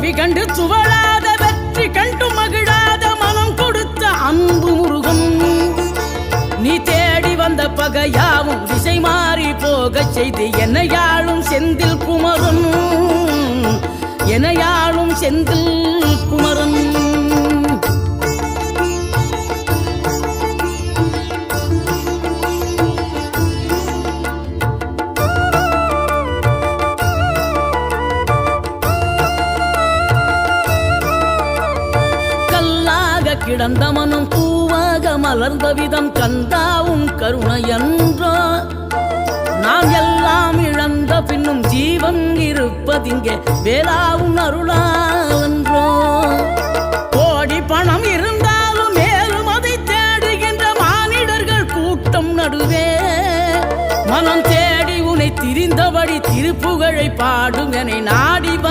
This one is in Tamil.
வழி கண்டு துவளாத வெற்றி கண்டு மகிழாத மனம் கொடுத்த அன்பு முருகன் நீ தேடி வந்த பகையாவும் திசை மாறி போகச் செய்து என்னையாளும் செந்தில் குமரன் என்னையாளும் செந்தில் குமரன் கிடந்த மனம் பூவாக மலர்ந்த விதம் கந்தாவும் கருணை என்றோ நாம் எல்லாம் இழந்த பின்னும் ஜீவன் இருப்பதிங்கே வேளாவும் அருளாவென்றோ கோடி பணம் இருந்தாலும் மேலும் அதை தேடுகின்ற மானிடர்கள் கூட்டம் நடுவே மனம் தேடி உனை திரிந்தபடி திருப்புகழை பாடும் என நாடி வந்த